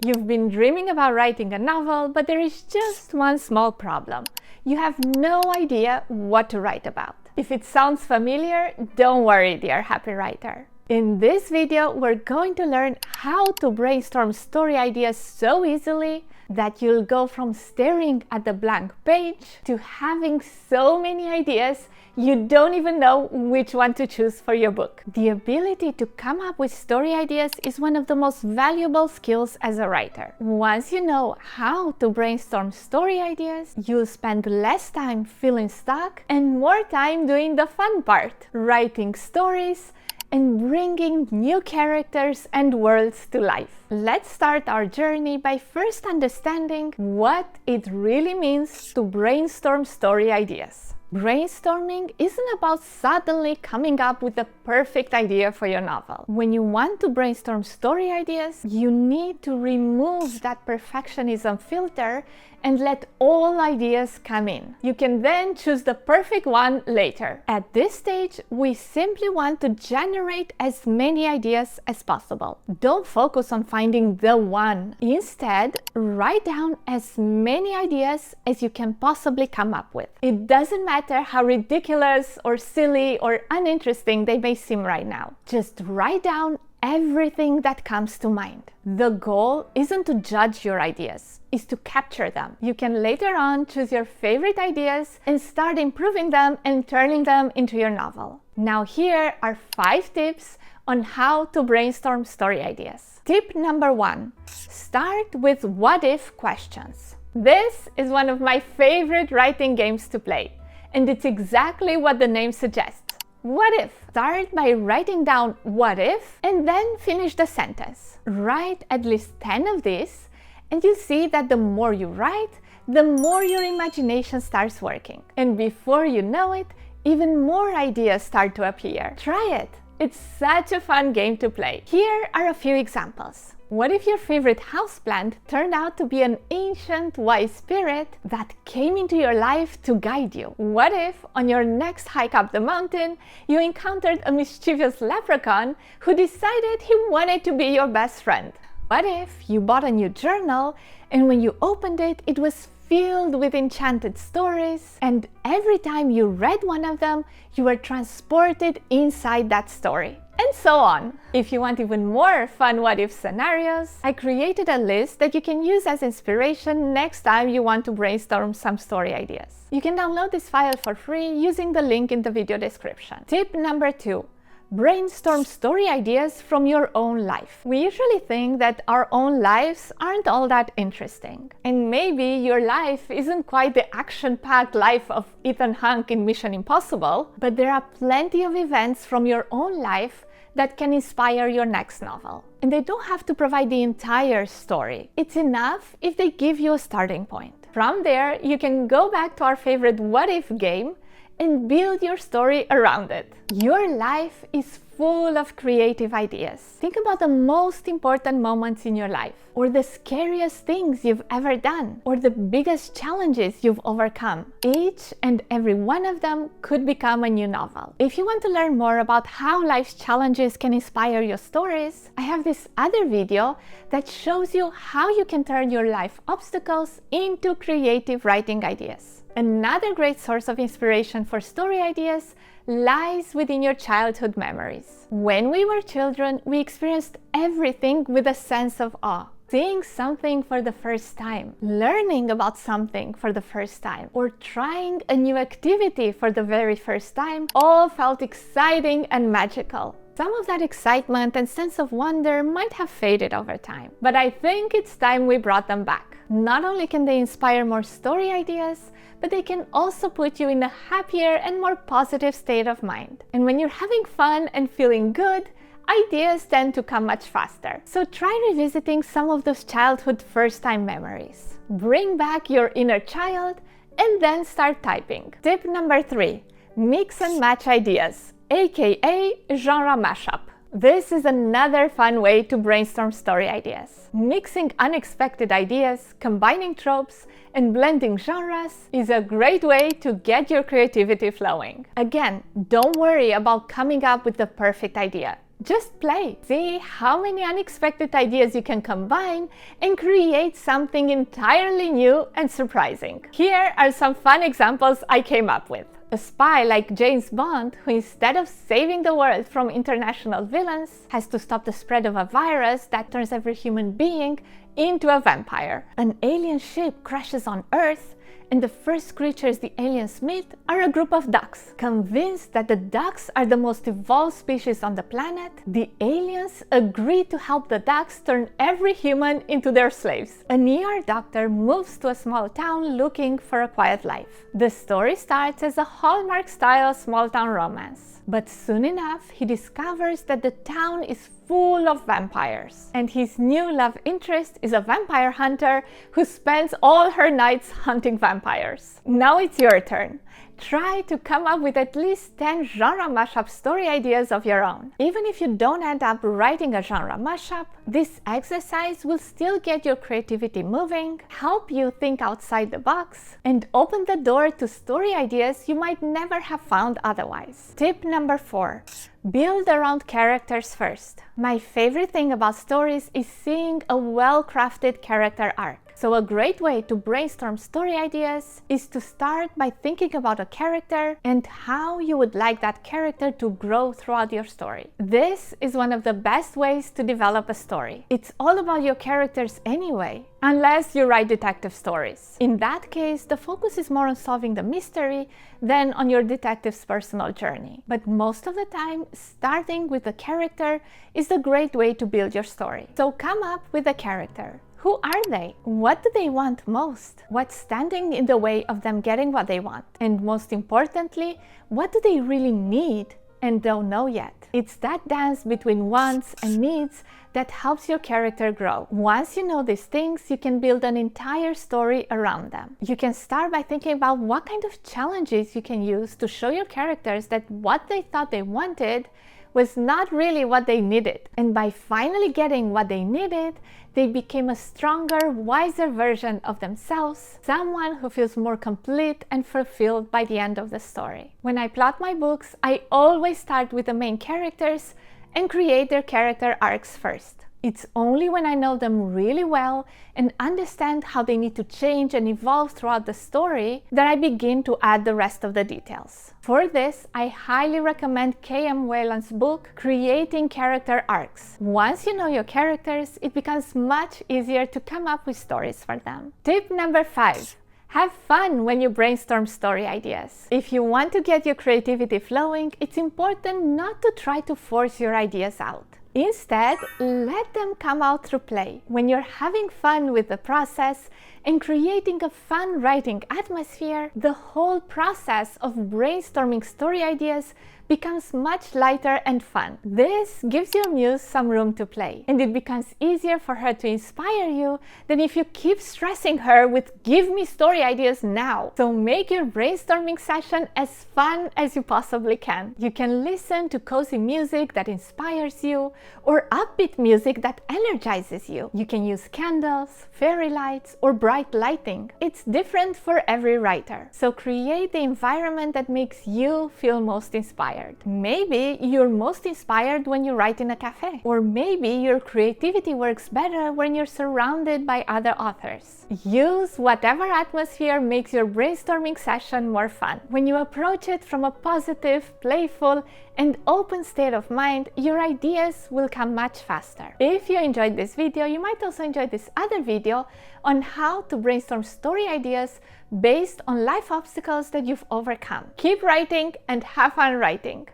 You've been dreaming about writing a novel, but there is just one small problem. You have no idea what to write about. If it sounds familiar, don't worry, dear happy writer. In this video, we're going to learn how to brainstorm story ideas so easily that you'll go from staring at the blank page to having so many ideas you don't even know which one to choose for your book. The ability to come up with story ideas is one of the most valuable skills as a writer. Once you know how to brainstorm story ideas, you'll spend less time feeling stuck and more time doing the fun part, writing stories and bringing new characters and worlds to life. Let's start our journey by first understanding what it really means to brainstorm story ideas. Brainstorming isn't about suddenly coming up with the perfect idea for your novel. When you want to brainstorm story ideas, you need to remove that perfectionism filter and let all ideas come in. You can then choose the perfect one later. At this stage, we simply want to generate as many ideas as possible. Don't focus on finding the one. Instead, write down as many ideas as you can possibly come up with. It doesn't matter how ridiculous or silly or uninteresting they may seem right now. Just write down everything that comes to mind. The goal isn't to judge your ideas, it's to capture them. You can later on choose your favorite ideas and start improving them and turning them into your novel. Now here are 5 tips on how to brainstorm story ideas. Tip number 1, start with what-if questions. This is one of my favorite writing games to play, and it's exactly what the name suggests. What if? Start by writing down what if and then finish the sentence. Write at least 10 of these and you see that the more you write, the more your imagination starts working. And before you know it, even more ideas start to appear. Try it! It's such a fun game to play. Here are a few examples. What if your favorite houseplant turned out to be an ancient, wise spirit that came into your life to guide you? What if, on your next hike up the mountain, you encountered a mischievous leprechaun who decided he wanted to be your best friend? What if you bought a new journal and when you opened it, it was filled with enchanted stories, and every time you read one of them, you were transported inside that story? And so on. If you want even more fun what-if scenarios, I created a list that you can use as inspiration next time you want to brainstorm some story ideas. You can download this file for free using the link in the video description. Tip number 2. Brainstorm story ideas from your own life. We usually think that our own lives aren't all that interesting. And maybe your life isn't quite the action-packed life of Ethan Hawke in Mission Impossible, but there are plenty of events from your own life that can inspire your next novel. And they don't have to provide the entire story. It's enough if they give you a starting point. From there, you can go back to our favorite what-if game and build your story around it. Your life is full of creative ideas. Think about the most important moments in your life, or the scariest things you've ever done, or the biggest challenges you've overcome. Each and every one of them could become a new novel. If you want to learn more about how life's challenges can inspire your stories, I have this other video that shows you how you can turn your life obstacles into creative writing ideas. Another great source of inspiration for story ideas lies within your childhood memories. When we were children, we experienced everything with a sense of awe. Seeing something for the first time, learning about something for the first time, or trying a new activity for the very first time all felt exciting and magical. Some of that excitement and sense of wonder might have faded over time, but I think it's time we brought them back. Not only can they inspire more story ideas, but they can also put you in a happier and more positive state of mind. And when you're having fun and feeling good, ideas tend to come much faster. So try revisiting some of those childhood first-time memories. Bring back your inner child and then start typing. Tip number 3, mix and match ideas, aka genre mashup. This is another fun way to brainstorm story ideas. Mixing unexpected ideas, combining tropes, and blending genres is a great way to get your creativity flowing. Again, don't worry about coming up with the perfect idea. Just play. See how many unexpected ideas you can combine and create something entirely new and surprising. Here are some fun examples I came up with. A spy like James Bond, who instead of saving the world from international villains, has to stop the spread of a virus that turns every human being into a vampire. An alien ship crashes on Earth, and the first creatures the aliens meet are a group of ducks. Convinced that the ducks are the most evolved species on the planet, the aliens agree to help the ducks turn every human into their slaves. An ER doctor moves to a small town looking for a quiet life. The story starts as a Hallmark-style small-town romance. But soon enough, he discovers that the town is full of vampires. And his new love interest is a vampire hunter who spends all her nights hunting vampires. Now it's your turn. Try to come up with at least 10 genre mashup story ideas of your own. Even if you don't end up writing a genre mashup, this exercise will still get your creativity moving, help you think outside the box, and open the door to story ideas you might never have found otherwise. Tip number 4. Build around characters first. My favorite thing about stories is seeing a well-crafted character arc. So a great way to brainstorm story ideas is to start by thinking about a character and how you would like that character to grow throughout your story. This is one of the best ways to develop a story. It's all about your characters anyway, unless you write detective stories. In that case, the focus is more on solving the mystery than on your detective's personal journey. But most of the time, starting with the character is a great way to build your story. So come up with a character. Who are they? What do they want most? What's standing in the way of them getting what they want? And most importantly, what do they really need and don't know yet? It's that dance between wants and needs that helps your character grow. Once you know these things, you can build an entire story around them. You can start by thinking about what kind of challenges you can use to show your characters that what they thought they wanted was not really what they needed. And by finally getting what they needed, they became a stronger, wiser version of themselves, someone who feels more complete and fulfilled by the end of the story. When I plot my books, I always start with the main characters and create their character arcs first. It's only when I know them really well and understand how they need to change and evolve throughout the story that I begin to add the rest of the details. For this, I highly recommend K.M. Whelan's book, Creating Character Arcs. Once you know your characters, it becomes much easier to come up with stories for them. Tip number 5. Have fun when you brainstorm story ideas. If you want to get your creativity flowing, it's important not to try to force your ideas out. Instead, let them come out through play. When you're having fun with the process and creating a fun writing atmosphere, the whole process of brainstorming story ideas becomes much lighter and fun. This gives your muse some room to play, and it becomes easier for her to inspire you than if you keep stressing her with "give me story ideas now." So make your brainstorming session as fun as you possibly can. You can listen to cozy music that inspires you or upbeat music that energizes you. You can use candles, fairy lights, or bright lighting. It's different for every writer. So create the environment that makes you feel most inspired. Maybe you're most inspired when you write in a cafe. Or maybe your creativity works better when you're surrounded by other authors. Use whatever atmosphere makes your brainstorming session more fun. When you approach it from a positive, playful, and open state of mind, your ideas will come much faster. If you enjoyed this video, you might also enjoy this other video on how to brainstorm story ideas based on life obstacles that you've overcome. Keep writing and have fun writing!